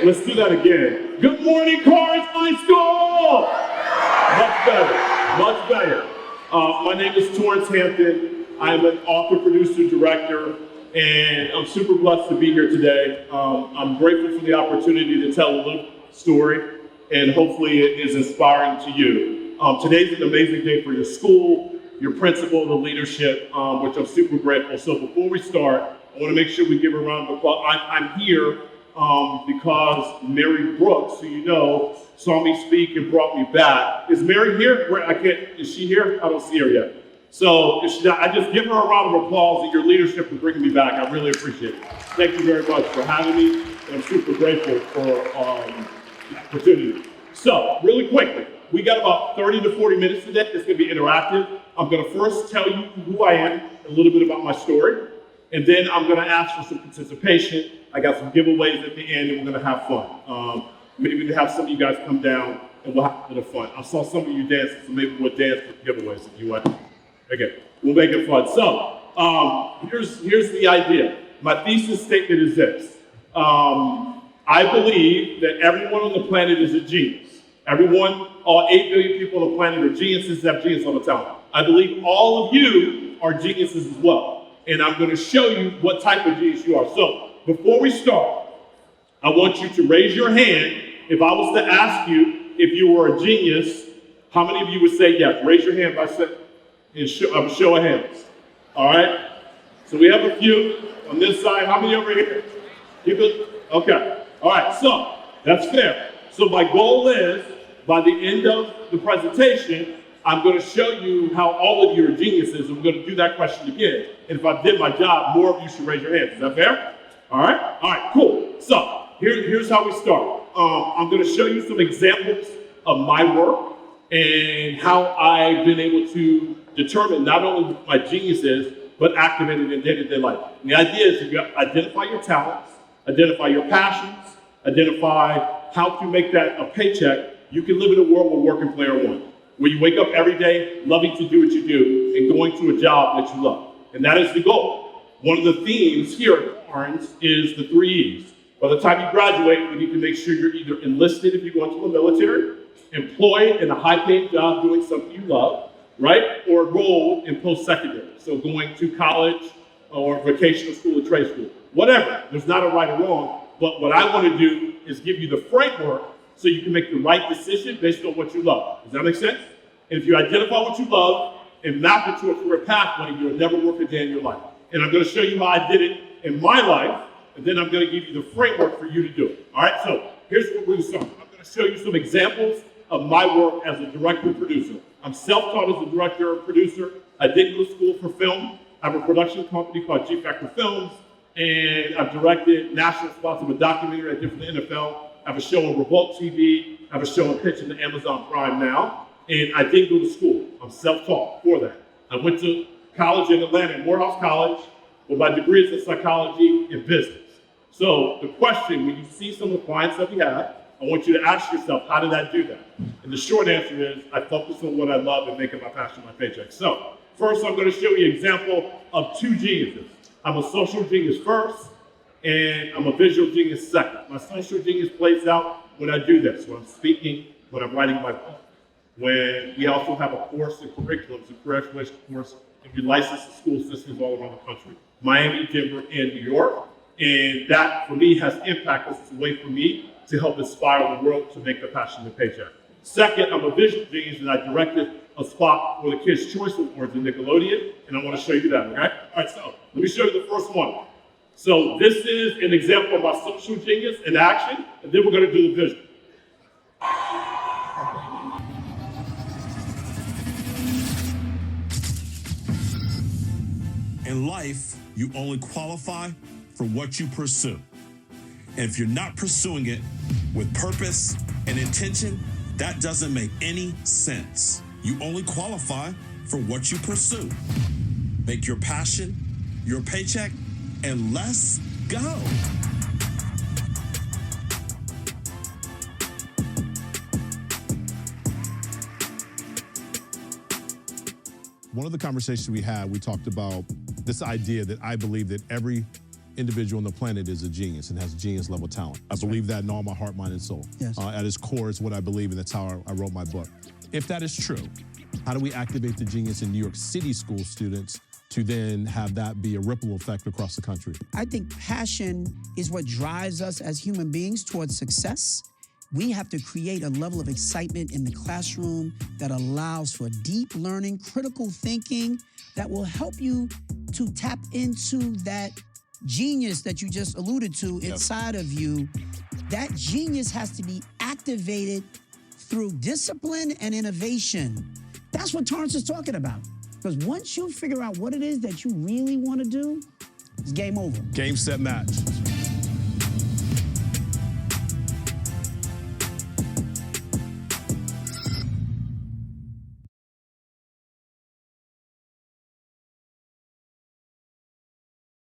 let's do that again. Good morning, Karns High School! Much better. My name is Torrance Hampton. I'm an author, producer, director, and I'm super blessed to be here today. I'm grateful for the opportunity to tell a little story, and hopefully it is inspiring to you. Today's an amazing day for your school, your principal, the leadership, which I'm super grateful. So before we start, I want to make sure we give a round of applause. I'm here because Mary Brooks, who you know, saw me speak and brought me back. Is Mary here? Is she here? I don't see her yet. So I just give her a round of applause and your leadership for bringing me back. I really appreciate it. Thank you very much for having me. And I'm super grateful for the opportunity. So really quickly, we got about 30 to 40 minutes today. It's going to be interactive. I'm going to first tell you who I am, a little bit about my story, and then I'm going to ask for some participation. I got some giveaways at the end, and we're going to have fun. Maybe we'll have some of you guys come down, and we'll have a bit of fun. I saw some of you dancing, so maybe we'll dance for giveaways if you want. Okay, we'll make it fun. So here's the idea. My thesis statement is this. I believe that everyone on the planet is a genius. Everyone, all 8 billion people on the planet are geniuses, have genius all the time. I believe all of you are geniuses as well. And I'm going to show you what type of genius you are. So before we start, I want you to raise your hand. If I was to ask you if you were a genius, how many of you would say yes? Raise your hand by saying, show of hands. All right? So we have a few on this side. How many over here? Keep it? Okay. All right. So that's fair. So my goal is, by the end of the presentation, I'm going to show you how all of you are geniuses, and we're going to do that question again. And if I did my job, more of you should raise your hands. Is that fair? All right? All right, cool. So here's how we start. I'm going to show you some examples of my work and how I've been able to determine not only what my genius is, but activate it in day-to-day life. And the idea is you identify your talents, identify your passions, identify how to make that a paycheck. You can live in a world where work and play are one, where you wake up every day loving to do what you do and going to a job that you love. And that is the goal. One of the themes here at Karns is the 3 E's. By the time you graduate, we need to make sure you're either enlisted if you go into the military, employed in a high-paid job doing something you love, right? Or enrolled in post-secondary, so going to college or vocational school or trade school. Whatever, there's not a right or wrong, but what I want to do is give you the framework so you can make the right decision based on what you love. Does that make sense? And if you identify what you love and map it to a career pathway, you'll never work a day in your life. And I'm going to show you how I did it in my life, and then I'm going to give you the framework for you to do it. All right, so here's what we're going to start. I'm going to show you some examples of my work as a director and producer. I'm self-taught as a director and producer. I didn't go to school for film. I have a production company called G Factor Films, and I've directed national spots of a documentary I did for the NFL. I have a show on Revolt TV. I have a show on pitch in the Amazon Prime now. And I didn't go to school. I'm self-taught for that. I went to college in Atlanta, Morehouse College, with my degree is in psychology and business. So the question, when you see some of the clients that we have, I want you to ask yourself, how did I do that? And the short answer is, I focus on what I love and making my passion my paycheck. So first, I'm going to show you an example of 2 geniuses. I'm a social genius first, and I'm a visual genius second. My social genius plays out when I do this, when I'm speaking, when I'm writing my book, when we also have a course in curriculums, a career exploration course, and we license the school systems all around the country, Miami, Denver, and New York. And that, for me, has impact. This is a way for me to help inspire the world to make the passion their paycheck. Second, I'm a visual genius, and I directed a spot for the Kids' Choice Awards in Nickelodeon, and I want to show you that, okay? All right, so let me show you the first one. So this is an example of my social genius in action, and then we're going to do the vision. In life, you only qualify for what you pursue. And if you're not pursuing it with purpose and intention, that doesn't make any sense. You only qualify for what you pursue. Make your passion your paycheck, and let's go. One of the conversations we had, we talked about this idea that I believe that every individual on the planet is a genius and has genius level talent. I believe that in all my heart, mind, and soul. Yes. At its core, it's what I believe, and that's how I wrote my book. If that is true, how do we activate the genius in New York City school students to then have that be a ripple effect across the country? I think passion is what drives us as human beings towards success. We have to create a level of excitement in the classroom that allows for deep learning, critical thinking, that will help you to tap into that genius that you just alluded to inside of you. That genius has to be activated through discipline and innovation. That's what Torrance is talking about. Because once you figure out what it is that you really want to do, it's game over. Game, set, match.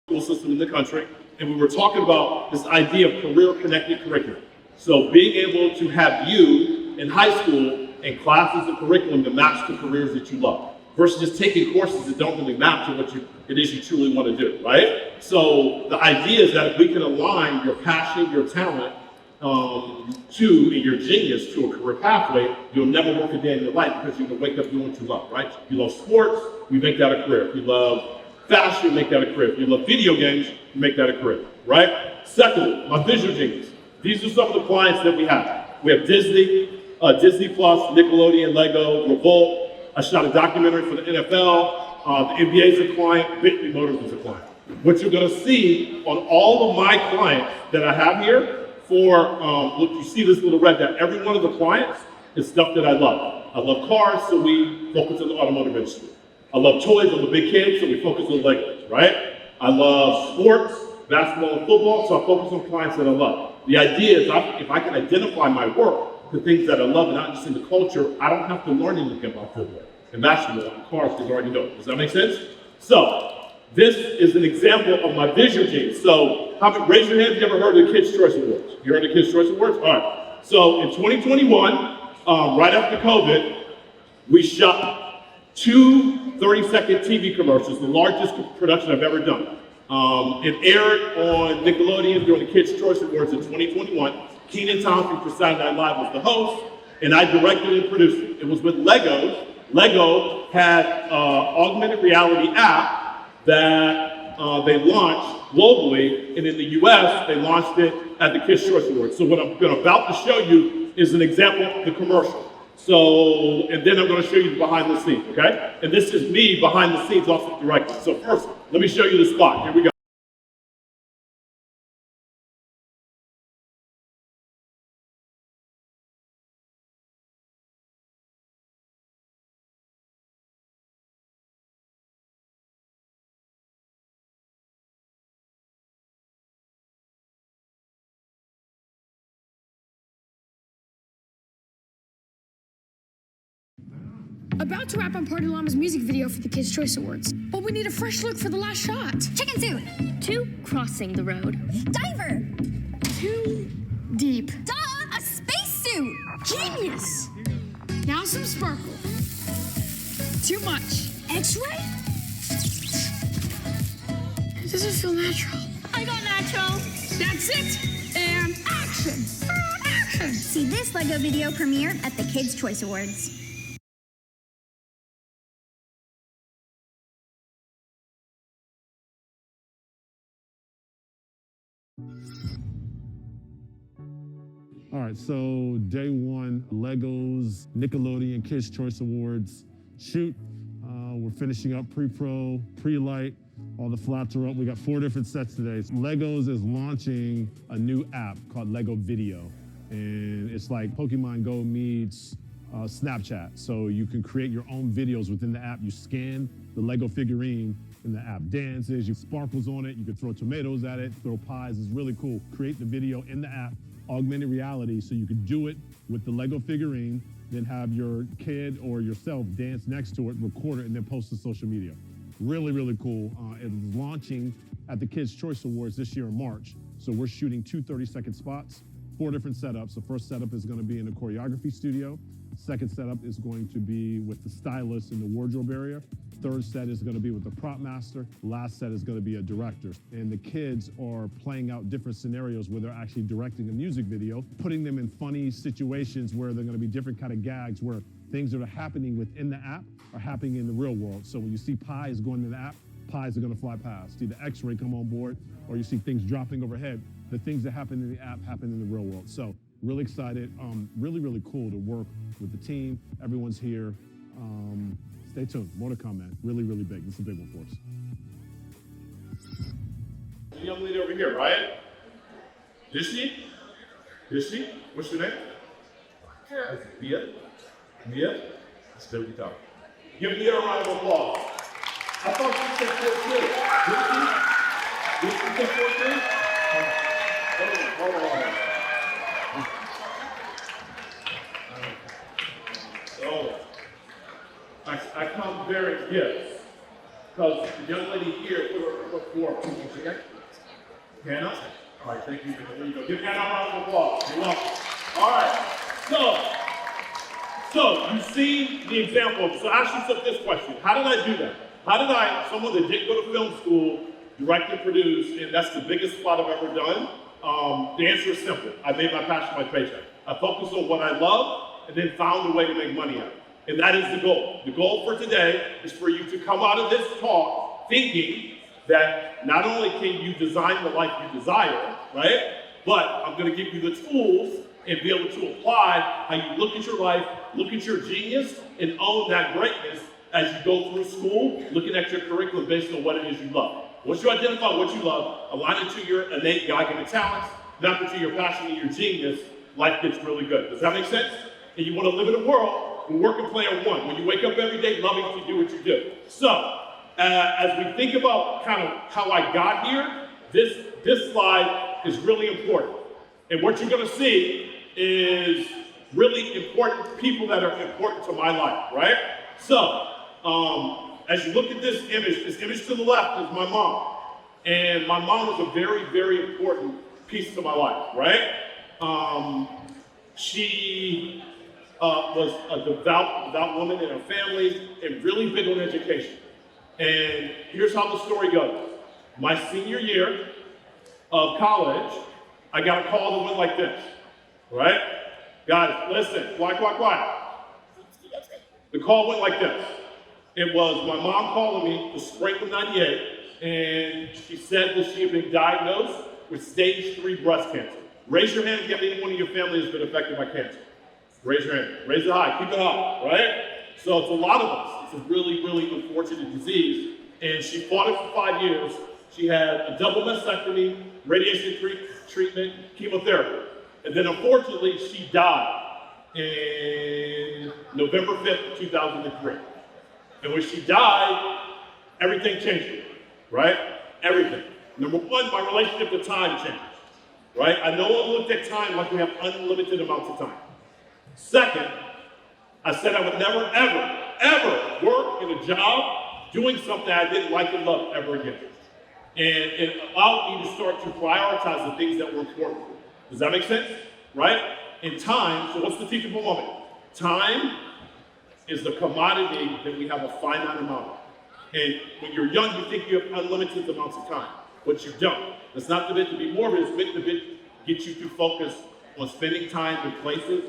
School system in the country, and we were talking about this idea of career-connected curriculum. So being able to have you in high school and classes and curriculum that match the careers that you love, versus just taking courses that don't really map to what it is you truly want to do, right? So the idea is that if we can align your passion, your talent, and your genius to a career pathway, you'll never work a day in your life because you can wake up doing what you love, right? If you love sports, you make that a career. If you love fashion, you make that a career. If you love video games, you make that a career, right? Secondly, my visual genius. These are some of the clients that we have. We have Disney, Disney Plus, Nickelodeon, Lego, Revolt. I shot a documentary for the NFL. The NBA is a client. Bentley Motors is a client. What you're going to see on all of my clients that I have here, look, you see this little red dot. Every one of the clients is stuff that I love. I love cars, so we focus on the automotive industry. I love toys, I'm a big kid, so we focus on Legos, right? I love sports, basketball and football, so I focus on clients that I love. The idea is if I can identify my work to things that I love and not just in the culture, I don't have to learn anything about football and basketball and cars because I already know. Does that make sense? So, this is an example of my visual genius. So, raise your hand if you ever heard of the Kids' Choice Awards. You heard of the Kids' Choice Awards? All right. So, in 2021, right after COVID, we shot 2 30-second TV commercials, the largest production I've ever done. It aired on Nickelodeon during the Kids' Choice Awards in 2021. Kenan Thompson from Saturday Night Live was the host, and I directed and produced it. It was with Legos. Lego had an augmented reality app that they launched globally, and in the US, they launched it at the Kids' Choice Awards. So what I'm about to show you is an example of the commercial. So, and then I'm going to show you the behind the scenes, okay? And this is me behind the scenes also directing. So first, let me show you the spot. Here we go. About to wrap on Party Llama's music video for the Kids' Choice Awards, but we need a fresh look for the last shot. Chicken suit. 2, crossing the road. Diver. 2, deep. Duh, a spacesuit. Genius! Now some sparkle. Too much. X-ray? It doesn't feel natural. I got natural. That's it, and action! Action! See this Lego video premiere at the Kids' Choice Awards. All right, so day one, Legos, Nickelodeon Kids' Choice Awards shoot. We're finishing up pre-pro, pre-light. All the flaps are up. We got 4 different sets today. Legos is launching a new app called Lego Video. And it's like Pokemon Go meets Snapchat. So you can create your own videos within the app. You scan the Lego figurine and the app dances, you sparkles on it, you can throw tomatoes at it, throw pies. It's really cool. Create the video in the app, augmented reality, so you can do it with the Lego figurine, then have your kid or yourself dance next to it, record it, and then post to social media. Really, really cool. It's launching at the Kids' Choice Awards this year in March. So we're shooting 2 30-second spots, 4 different setups. The first setup is gonna be in a choreography studio. Second setup is going to be with the stylist and the wardrobe area. Third set is going to be with the prop master. Last set is going to be a director. And the kids are playing out different scenarios where they're actually directing a music video, putting them in funny situations where they're going to be different kind of gags where things that are happening within the app are happening in the real world. So when you see pies going in the app, pies are going to fly past. See the X-ray come on board, or you see things dropping overhead. The things that happen in the app happen in the real world. So really excited. Really, really cool to work with the team. Everyone's here. Stay tuned. More to come, man. Really, really big. This is a big one for us. The young lady over here, right? Is she? What's your name? Mia. Mia? Still guitar. Give Mia a round of applause. I thought she said 4-2. Did she say 4-2? Hold on. So, I come bearing gifts because the young lady here put her forth. Hannah? All right, thank you. There you go. Give Hannah a round of applause. You're welcome. All right. So you see the example. So I ask yourself this question. How did I do that? How did someone that didn't go to film school, direct and produce, and that's the biggest spot I've ever done? The answer is simple. I made my passion my paycheck. I focused on what I love and then found a way to make money out of it. And that is the goal. The goal for today is for you to come out of this talk thinking that not only can you design the life you desire, right? But I'm going to give you the tools and be able to apply how you look at your life, look at your genius, and own that greatness as you go through school, looking at your curriculum based on what it is you love. Once you identify what you love, align it to your innate God-given talents, not to your passion and your genius, life gets really good. Does that make sense? And you want to live in a world where work and play are one, when you wake up every day loving to do what you do. So, as we think about kind of how I got here, this slide is really important. And what you're going to see is really important people that are important to my life, right? So, as you look at this image to the left is my mom. And my mom was a very, very important piece to my life, right? She was a devout woman in her family and really big on education. And here's how the story goes. My senior year of college, I got a call that went like this, right? Guys, listen, quiet. The call went like this. It was my mom calling me the spring of '98, and she said that she had been diagnosed with stage 3 breast cancer. Raise your hand if anyone in your family has been affected by cancer. Raise your hand. Raise it high. Keep it high, right? So it's a lot of us. It's a really, really unfortunate disease. And she fought it for 5 years. She had a double mastectomy, radiation treatment, chemotherapy. And then unfortunately, she died in November 5th, 2003. And when she died, everything changed, right? Everything. Number one, my relationship to time changed, right? I no longer looked at time like we have unlimited amounts of time. Second, I said I would never, ever work in a job doing something I didn't like and love ever again. And it allowed me to start to prioritize the things that were important. Does that make sense? Right? In time, so what's the teachable moment? Time is the commodity that we have a finite amount of. And when you're young, you think you have unlimited amounts of time, but you don't. It's not meant to be morbid, it's meant to get you to focus on spending time in places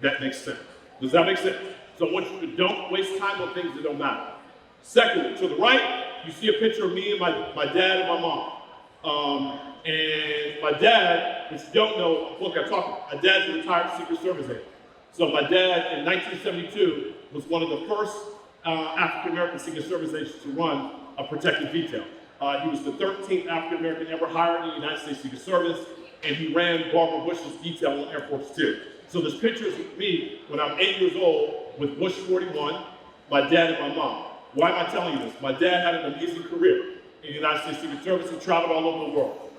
that make sense. Does that make sense? So I want you to don't waste time on things that don't matter. Secondly, to the right, you see a picture of me and my dad and my mom. And my dad, which you don't know, look, my dad's a retired Secret Service agent. So my dad, in 1972, was one of the first African-American Secret Service agents to run a protective detail. He was the 13th African-American ever hired in the United States Secret Service, and he ran Barbara Bush's detail on Air Force Two. So there's pictures of me when I'm 8 years old with Bush 41, my dad and my mom. Why am I telling you this? My dad had an amazing career in the United States Secret Service and traveled all over the world.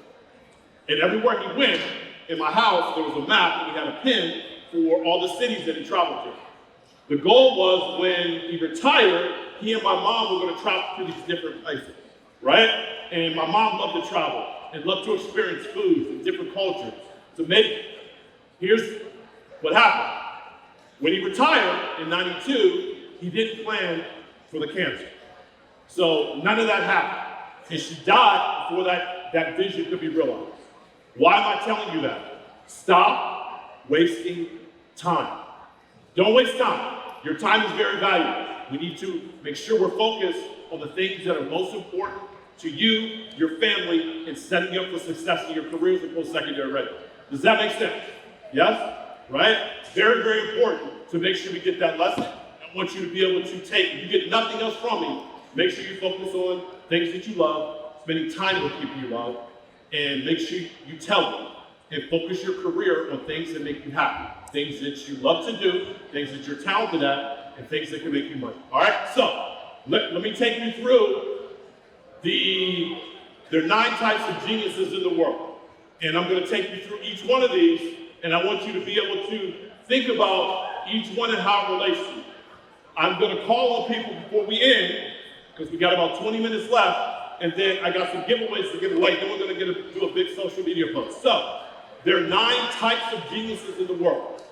And everywhere he went, in my house, there was a map and we had a pin for all the cities that he traveled to. The goal was when he retired, he and my mom were going to travel to these different places, right? And my mom loved to travel and loved to experience foods and different cultures. So maybe, here's what happened. When he retired in 92, he didn't plan for the cancer. So none of that happened. And she died before that vision could be realized. Why am I telling you that? Stop wasting time. Don't waste time. Your time is very valuable. We need to make sure we're focused on the things that are most important to you, your family, and setting you up for success in your careers and post-secondary ready. Does that make sense? Yes? Right? Very, very important to make sure we get that lesson. I want you to be able to take, if you get nothing else from me, make sure you focus on things that you love, spending time with people you love, and make sure you tell them and focus your career on things that make you happy, things that you love to do, things that you're talented at, and things that can make you money. All right, so let me take you through there are 9 types of geniuses in the world. And I'm gonna take you through each one of these, and I want you to be able to think about each one and how it relates to you. I'm gonna call on people before we end, because we got about 20 minutes left, and then I got some giveaways to give away, then we're gonna do a big social media post. So, there are 9 types of geniuses in the world.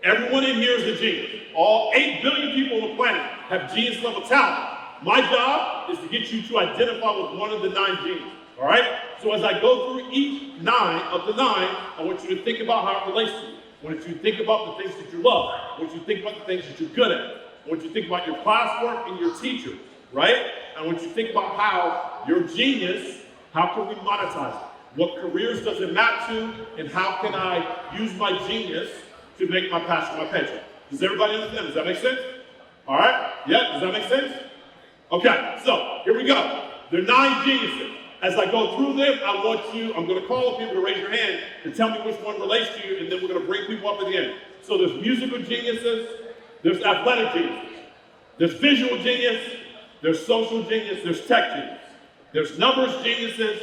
Everyone in here is a genius. All 8 billion people on the planet have genius level talent. My job is to get you to identify with one of the 9 geniuses, all right? So as I go through each 9 of the 9, I want you to think about how it relates to you. I want you to think about the things that you love. I want you to think about the things that you're good at. I want you to think about your classwork and your teacher, right? I want you to think about how your genius, how can we monetize it? What careers does it map to? And how can I use my genius to make my passion my paycheck? Does everybody understand? Does that make sense? All right? Yeah, does that make sense? Okay, so here we go. There are 9 geniuses. As I go through them, I'm gonna call on people to raise your hand and tell me which one relates to you, and then we're gonna bring people up at the end. So there's musical geniuses, there's athletic geniuses, there's visual genius, there's social genius, there's tech genius, there's numbers geniuses,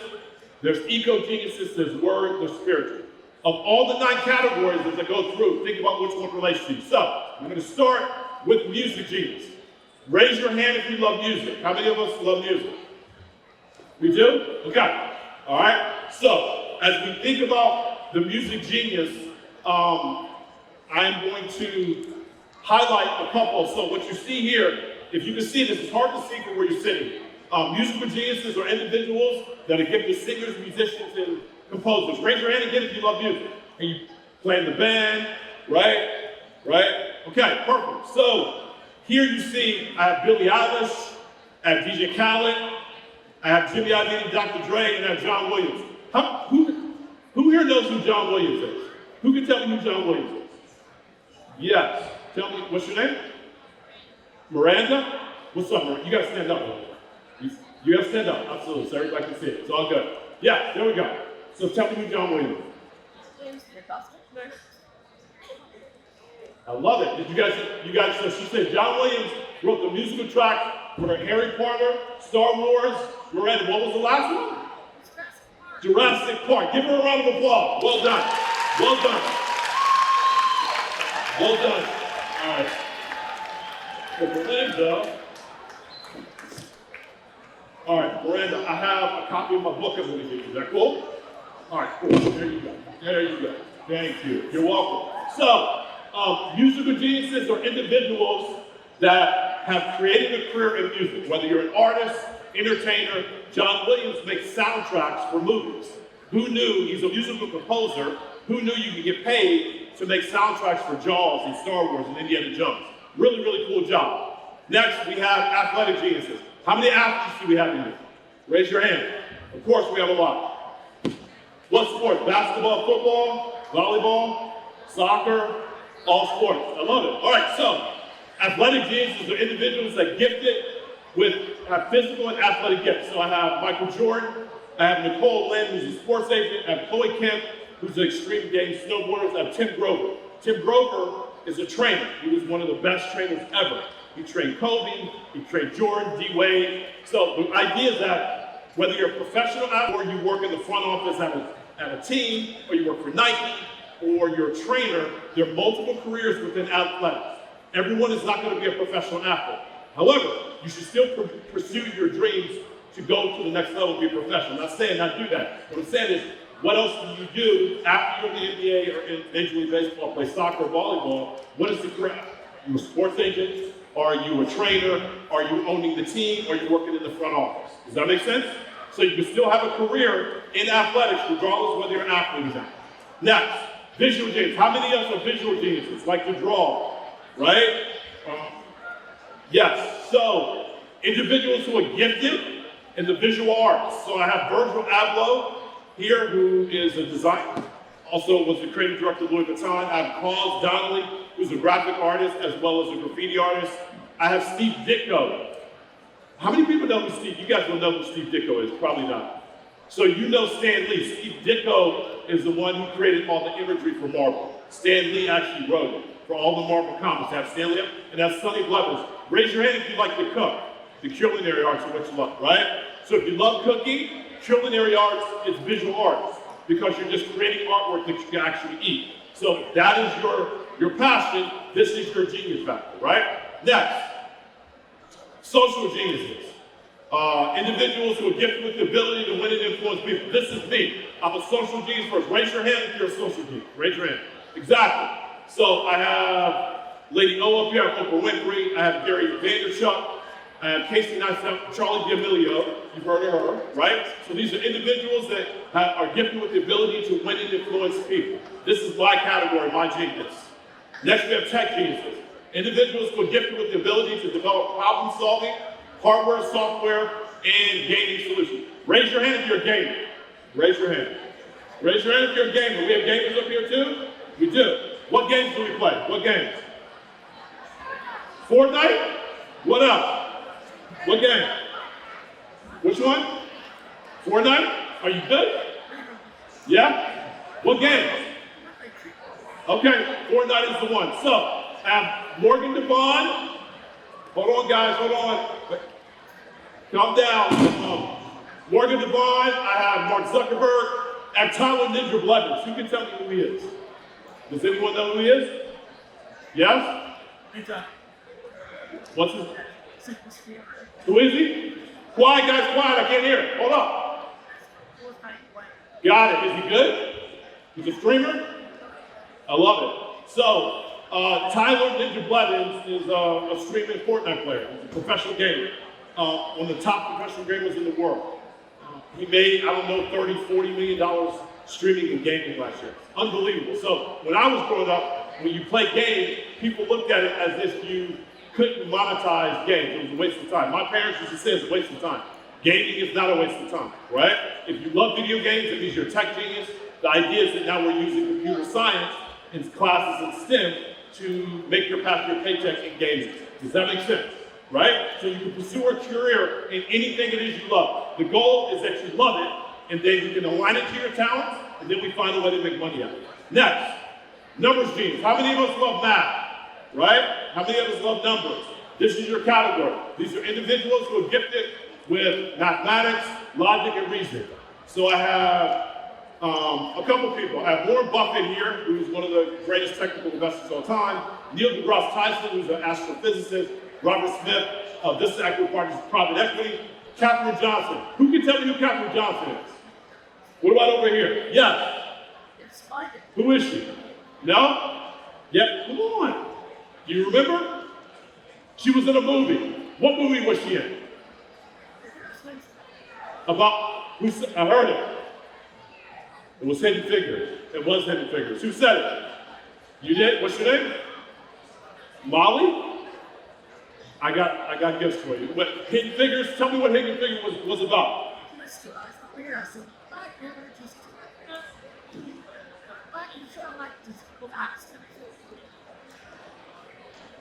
there's eco geniuses, there's word, there's spiritual. Of all the 9 categories as I go through, think about which one relates to you. So I'm gonna start with music genius. Raise your hand if you love music. How many of us love music? We do? Okay. All right. So as we think about the music genius, I'm going to highlight a couple. So what you see here, if you can see this, it's hard to see from where you're sitting. Musical geniuses are individuals that are gifted singers, musicians, and composers. Raise your hand again if you love music. And you play in the band, right? Right? Okay, perfect. So here you see I have Billie Eilish, I have DJ Khaled, I have Jimmy Iovine, Dr. Dre, and I have John Williams. Who here knows who John Williams is? Who can tell me who John Williams is? Yes. Tell me, what's your name? Miranda? What's up, Miranda? You gotta stand up. You gotta stand up, absolutely, so everybody can see it. It's all good. Yeah, there we go. So tell me who John Williams is. I love it. Did you guys, so she said John Williams wrote the musical track for Harry Potter, Star Wars, Miranda, what was the last one? Jurassic Park. Give her a round of applause. Well done. Well done. Well done. All right. For Miranda, all right, Miranda, I have a copy of my book I'm going to give you. Is that cool? All right, cool. There you go. There you go. Thank you. You're welcome. So, musical geniuses are individuals that have created a career in music. Whether you're an artist, entertainer, John Williams makes soundtracks for movies. Who knew? He's a musical composer. Who knew you could get paid to make soundtracks for Jaws and Star Wars and Indiana Jones? Really, really cool job. Next, we have athletic geniuses. How many athletes do we have in here? Raise your hand. Of course, we have a lot. What sports? Basketball, football, volleyball, soccer, all sports. I love it. All right, so athletic geniuses are individuals that have physical and athletic gifts. So I have Michael Jordan, I have Nicole Lynn, who's a sports agent, I have Chloe Kemp, who's an extreme game snowboarder, I have Tim Grover. Tim Grover is a trainer. He was one of the best trainers ever. He trained Kobe, he trained Jordan, D-Wade. So the idea is that whether you're a professional athlete or you work in the front office at a team, or you work for Nike, or you're a trainer, there are multiple careers within athletics. Everyone is not going to be a professional athlete. However, you should still pursue your dreams to go to the next level and be a professional. I'm not saying not do that. What I'm saying is What else do you do after you're in the NBA or in Major League Baseball, play soccer or volleyball? What is the craft? Are you a sports agent? Are you a trainer? Are you owning the team? Or are you working in the front office? Does that make sense? So you can still have a career in athletics regardless of whether you're an athlete or not. Next, visual genius. How many of us are visual geniuses? Like to draw, right? Yes. So individuals who are gifted in the visual arts. So I have Virgil Abloh here, who is a designer, also was the creative director of Louis Vuitton. I have Karns Donnelly, who's a graphic artist as well as a graffiti artist. I have Steve Ditko. How many people know who Steve? You guys don't know who Steve Ditko is, probably not. So you know Stan Lee. Steve Ditko is the one who created all the imagery for Marvel. Stan Lee actually wrote it for all the Marvel comics. I have Stan Lee and that's Sonny Blevins. Raise your hand if you like to cook. The culinary arts are what you love, right? So if you love cooking, culinary arts is visual arts because you're just creating artwork that you can actually eat. So if that is your passion, this is your genius factor, right? Next, social geniuses. Individuals who are gifted with the ability to win and influence people. This is me. I'm a social genius first. Raise your hand if you're a social genius. Raise your hand. Exactly. So I have Lady O up here, I have Oprah Winfrey, I have Gary Vaynerchuk, I have Casey Neistat, Charlie D'Amelio, you've heard of her, right? So these are individuals that are gifted with the ability to win and influence people. This is my category, my genius. Next we have tech geniuses. Individuals who are gifted with the ability to develop problem solving, hardware, software, and gaming solutions. Raise your hand if you're a gamer. Raise your hand. Raise your hand if you're a gamer. We have gamers up here too? We do. What games do we play? What games? Fortnite? What else? What game? Which one? Fortnite? Are you good? Yeah? What game? Okay, Fortnite is the one. So, I have Morgan DeVaughn. Hold on, guys, hold on. Calm down. Morgan DeVaughn, I have Mark Zuckerberg, I have Tyler Ninja Blevins. Who can tell me who he is? Does anyone know who he is? Yes? What's his name? Who is he? Quiet, guys, quiet. I can't hear it. Hold up. Got it. Is he good? He's a streamer? I love it. So, Tyler Ninja Blevins is a streaming Fortnite player. He's a professional gamer. One of the top professional gamers in the world. He made, I don't know, $30, $40 million streaming and gaming last year. Unbelievable. So, when I was growing up, when you play games, people looked at it as if you couldn't monetize games. It was a waste of time. My parents used to say it's a waste of time. Gaming is not a waste of time, right? If you love video games, it means you're a tech genius. The idea is that now we're using computer science in classes in STEM to make your path your paycheck in gaming. Does that make sense? Right? So you can pursue a career in anything it is you love. The goal is that you love it, and then you can align it to your talents, and then we find a way to make money out of it. Next, numbers genius. How many of us love math? Right? How many of us love numbers? This is your category. These are individuals who are gifted with mathematics, logic, and reasoning. So I have a couple people. I have Warren Buffett here, who's one of the greatest technical investors of all time. Neil deGrasse Tyson, who's an astrophysicist. Robert Smith, this is Equity Partners Private Equity. Katherine Johnson. Who can tell me who Katherine Johnson is? What about over here? Yes. Who is she? No? Yep. Come on. Do you remember? She was in a movie. What movie was she in? About, I heard it. It was Hidden Figures. It was Hidden Figures. Who said it? You did? What's your name? Molly? I got gifts for you. But Hidden Figures, tell me what Hidden Figures was about.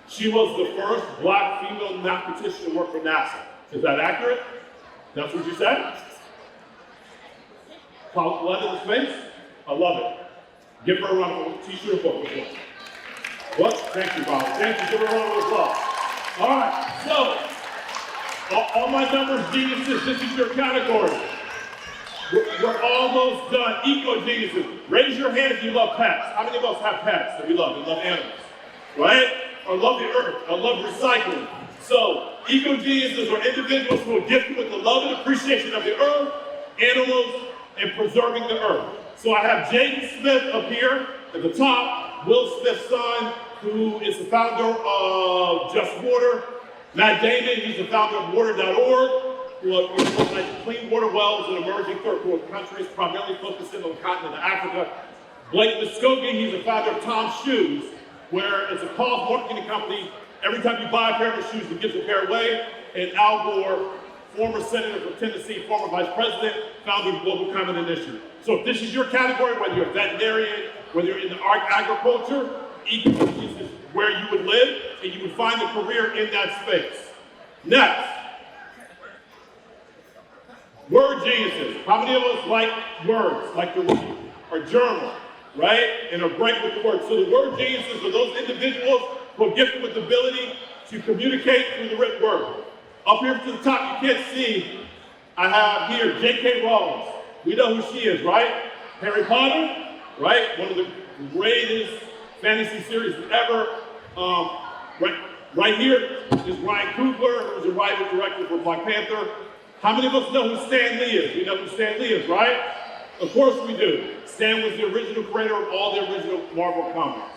She was the first black female mathematician to work for NASA. Is that accurate? That's what you said? College lead in space? I love it. Give her a round of applause. T-shirt book. What? Thank you, Bob. Thank you. Give her a round of applause. All right, so all my numbers geniuses, this is your category. We're almost done. Eco geniuses. Raise your hand if you love pets. How many of us have pets that we love? We love animals, right? Or love the earth. Or love recycling. So eco geniuses are individuals who are gifted with the love and appreciation of the earth, animals, and preserving the earth. So I have Jaden Smith up here at the top, Will Smith's son, who is the founder of Just Water. Matt Damon, he's the founder of Water.org, who provides clean water wells in emerging third world countries, primarily focusing on the continent of Africa. Blake Muskogee, he's the founder of Tom's Shoes, where it's a cause marketing company. Every time you buy a pair of shoes, he gives a pair away. And Al Gore, former senator from Tennessee, former vice president, founder of Global Climate Initiative. So if this is your category, whether you're a veterinarian, whether you're in the agriculture, ecology is where you would live, and you would find a career in that space. Next, word geniuses. How many of us like words, like to read, or journal, right? And are great with the words. So the word geniuses are those individuals who are gifted with the ability to communicate through the written word. Up here to the top, you can't see, I have here J.K. Rowling. We know who she is, right? Harry Potter, right? One of the greatest fantasy series ever. Right here is Ryan Coogler, who's a writer director for Black Panther. How many of us know who Stan Lee is? We know who Stan Lee is, right? Of course we do. Stan was the original creator of all the original Marvel comics.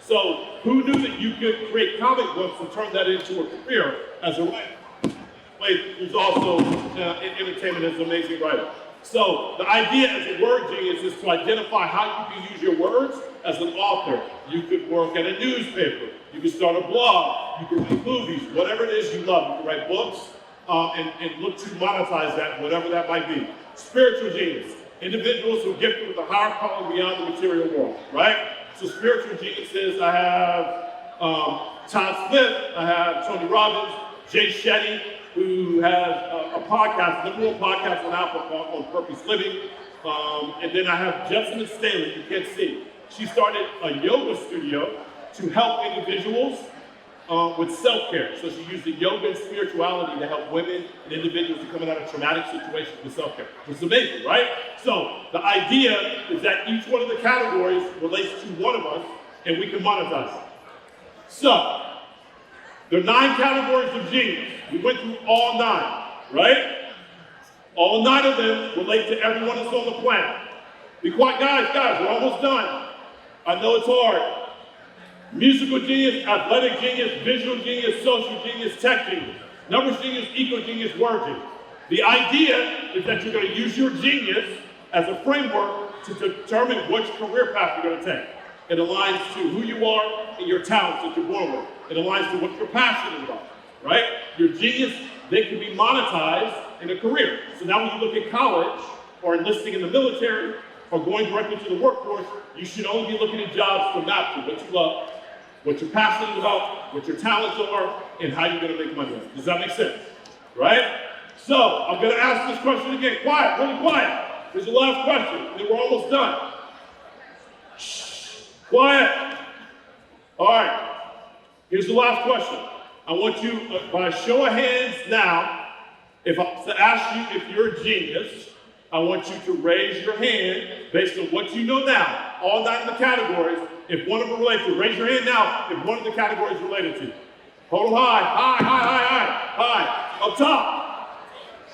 So who knew that you could create comic books and turn that into a career as a writer? Wade, who's also in entertainment as an amazing writer. So the idea as a word genius is to identify how you can use your words as an author. You could work at a newspaper. You could start a blog. You could make movies. Whatever it is you love. You can write books and look to monetize that, whatever that might be. Spiritual genius. Individuals who are gifted with a higher calling beyond the material world, right? So spiritual geniuses, I have Todd Smith, I have Tony Robbins, Jay Shetty, who has a podcast, number one podcast on Apple called Purpose Living. And then I have Jessamine Staley, you can't see. She started a yoga studio to help individuals with self-care. So she used the yoga and spirituality to help women and individuals who are coming out of traumatic situations with self-care. It's amazing, right? So the idea is that each one of the categories relates to one of us, and we can monetize it. So, there are 9 categories of genius. We went through all 9, right? All 9 of them relate to everyone that's on the planet. Be quiet, guys, we're almost done. I know it's hard. Musical genius, athletic genius, visual genius, social genius, tech genius. Numbers genius, eco genius, word genius. The idea is that you're going to use your genius as a framework to determine which career path you're going to take. It aligns to who you are and your talents that you're born with. It aligns to what you're passionate about, right? Your genius, they can be monetized in a career. So now when you look at college or enlisting in the military or going directly to the workforce, you should only be looking at jobs to map to what you love, what you're passionate about, what your talents are, and how you're going to make money. Does that make sense? Right? So, I'm going to ask this question again. Quiet, really quiet. Here's the last question, and then we're almost done. Shh. Quiet. All right. Here's the last question. I want you, by a show of hands now, if I was to ask you if you're a genius, I want you to raise your hand based on what you know now, all 9 of the categories. If one of them relates to, raise your hand now if one of the categories related to. Hold them high. Up top.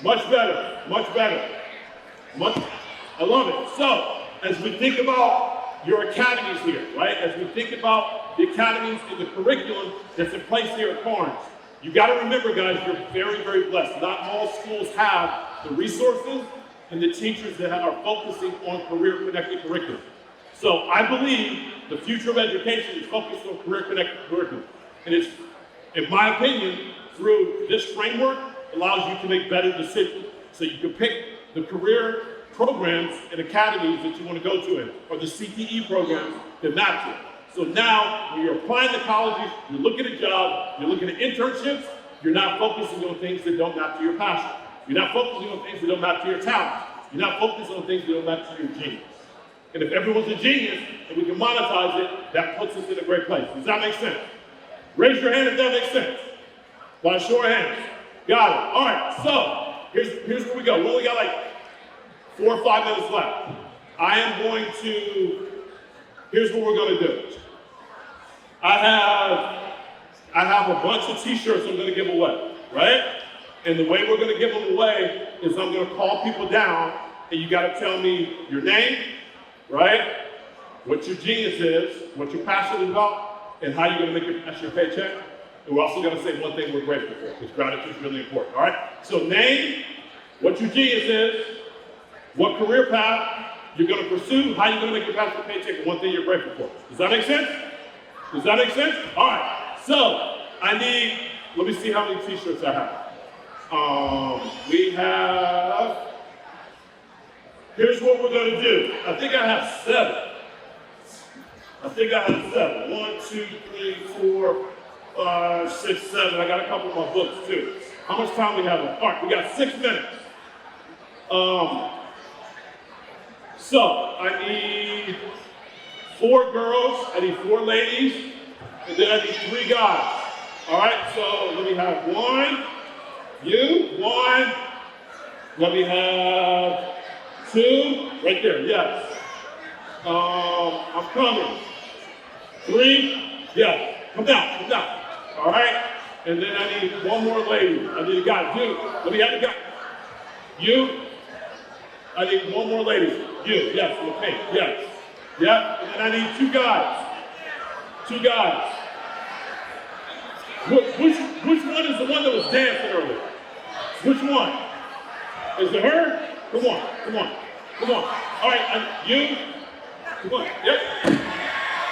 Much better. I love it. So, as we think about your academies here, right? As we think about the academies and the curriculum that's in place here at Karns, you got to remember, guys, you're very, very blessed. Not all schools have the resources and the teachers that are focusing on career-connected curriculum. So I believe the future of education is focused on career-connected curriculum. And it's, in my opinion, through this framework, allows you to make better decisions. So you can pick the career programs and academies that you want to go to in, or the CTE programs that match it. So now, when you're applying to colleges, you're looking at jobs, you're looking at internships, you're not focusing on things that don't match to your passion. You're not focusing on things that don't match to your talent. You're not focusing on things that don't match to your genius. And if everyone's a genius and we can monetize it, that puts us in a great place. Does that make sense? Raise your hand if that makes sense. By a show of hands. Got it. All right, so here's where we go. We only got like 4 or 5 minutes left. I am going to, here's what we're going to do. I have a bunch of t-shirts I'm going to give away, right? And the way we're going to give them away is I'm going to call people down, and you got to tell me your name, right? What your genius is, what you're passionate about, and how you're gonna make your paycheck. And we're also gonna say one thing we're grateful for, because gratitude is really important, all right? So name what your genius is, what career path you're gonna pursue, how you're gonna make your passion paycheck, and one thing you're grateful for. Does that make sense? Does that make sense? All right, so I need, let me see how many t-shirts I have. We have, here's what we're gonna do. I think I have 7. I think I have 7. 1, 2, 3, 4, 5, 6, 7. I got a couple of my books too. How much time we have left? All right, we got 6 minutes. So I need 4 girls, I need 4 ladies, and then I need 3 guys. All right, so let me have 1, you, 1. Let me have 2, right there, yes. I'm coming. 3, yes, come down, come down. All right, and then I need 1 more lady. I need a guy, you, let me have a guy. You, I need 1 more lady. You, yes, okay, yes. Yeah, and then I need 2 guys. 2 guys. Which one is the one that was dancing earlier? Which one? Is it her? Come on, come on, come on. All right, you, come on, yep.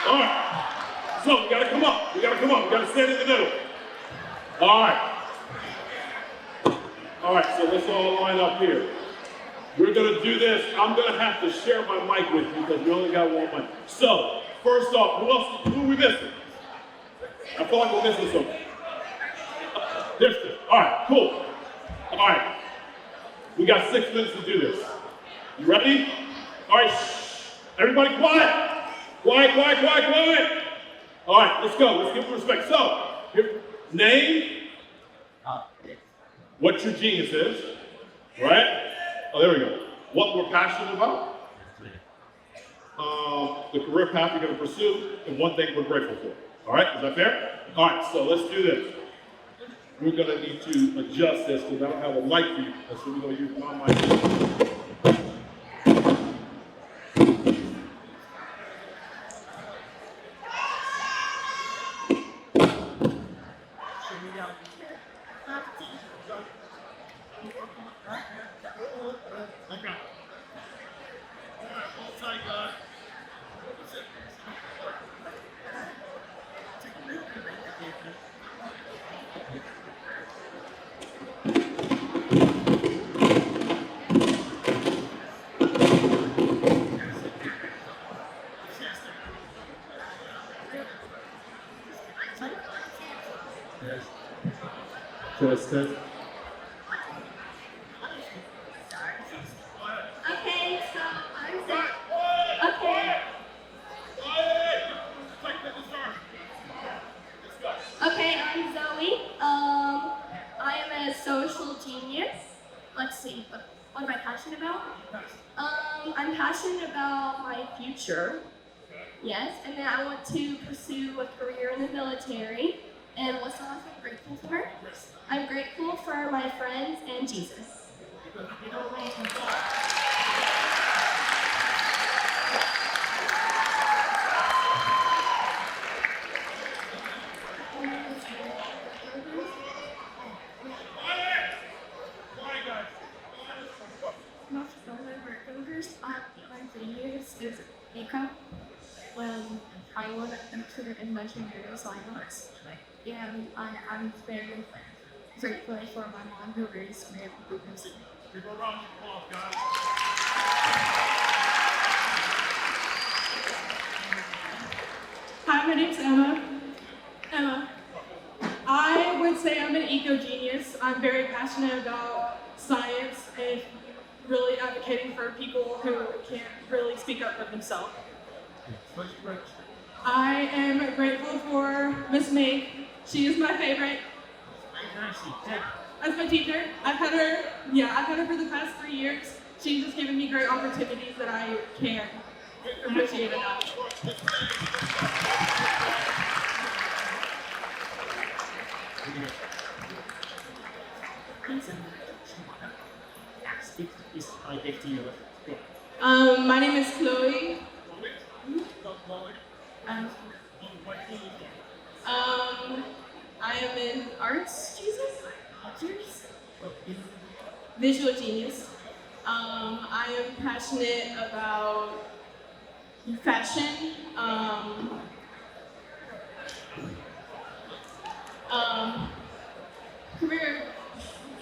All right, so we gotta come up, we gotta stand in the middle. All right, so let's all line up here. We're gonna do this. I'm gonna have to share my mic with you because we only got 1 mic. So, first off, who are we missing? I feel like we're missing something. There's this. All right, cool. All right, we got 6 minutes to do this. You ready? All right, shh. Everybody quiet. Quiet, quiet, quiet, quiet. All right, let's go. Let's give them respect. So, here, name what your genius is, right? Oh, there we go. What we're passionate about, the career path you're going to pursue, and one thing we're grateful for. All right, is that fair? All right, so let's do this. We're going to need to adjust this because I don't have a mic for you, so we're going to use my mic. Test it. Okay, so I'm Zoe. Okay. Okay, I'm Zoe. I am a social genius. Let's see, what am I passionate about? I'm passionate about my future. Yes, and then I want to pursue a career in the military. And what's the last thing I'm grateful for? I'm grateful for my friends and Jesus. Is makeup when I want to enter in legendary science. And I'm very grateful for my mom who raised me. Give a round of applause, guys. Hi, my name's Emma. I would say I'm an eco-genius. I'm very passionate about science and really advocating for people who can't really speak up for themselves. I am grateful for Miss May. She is my favorite. As my teacher, I've had her for the past 3 years. She's just given me great opportunities that I can't appreciate enough. My name is Chloe. Um, I am in arts, visual genius. I am passionate about fashion. Career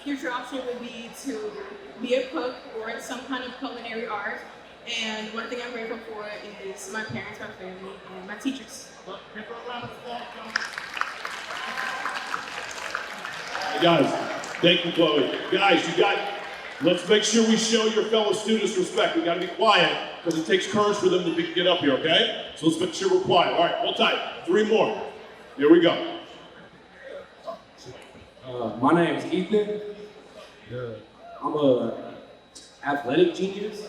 future option would be to be a cook or in some kind of culinary art. And one thing I'm grateful for is my parents, my family, and my teachers. Hey guys, thank you, Chloe. Guys, let's make sure we show your fellow students respect. We gotta be quiet, because it takes courage for them to get up here, okay? So let's make sure we're quiet. All right, hold tight. 3 more. Here we go. My name is Ethan. I'm a athletic genius.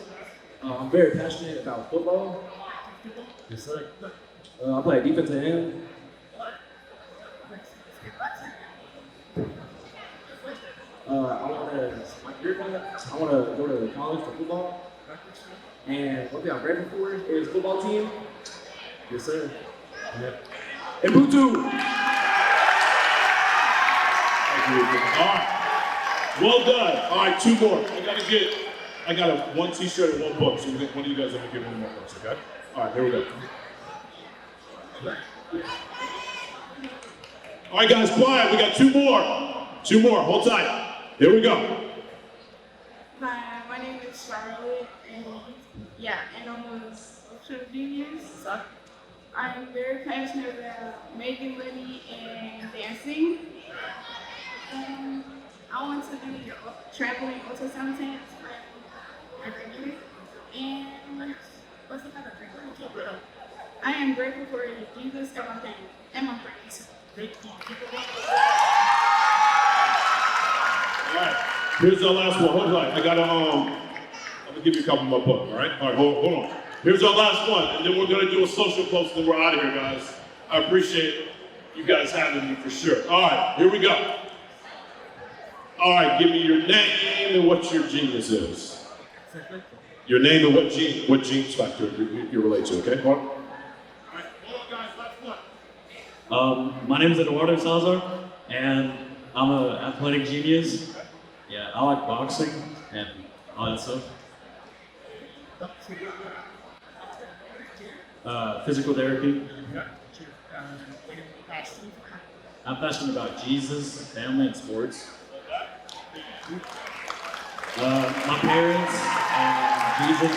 I'm very passionate about football. Yes, sir. I play defensive end. I want to go to college for football. And one thing I'm grateful for is football team. Yes, sir. Yep. And Butu. All right. Well done. All right, 2 more. I got a 1 t-shirt and 1 book, so one of you guys have to give me 1 more books, okay? All right, here we go. All right, guys, quiet. We got 2 more. 2 more. Hold tight. Here we go. Hi, my name is Charlotte, and I'm a social genius. I'm very passionate about making money and dancing. I want to do traveling ultrasound tests. And what's the other thing? I am grateful for Jesus and my family and my friends. All right, here's our last one. Hold on, I'm gonna give you a couple more books, all right? All right, hold on. Here's our last one, and then we're gonna do a social post, and then we're out of here, guys. I appreciate you guys having me for sure. All right, here we go. All right, give me your name and what your genius is. Your name and what gene factor you relate to, okay? All right, hold on, guys, last one. My name is Eduardo Salazar, and I'm an athletic genius. Yeah, I like boxing and all that stuff. Physical therapy. I'm passionate about Jesus, family, and sports. My parents and Jesus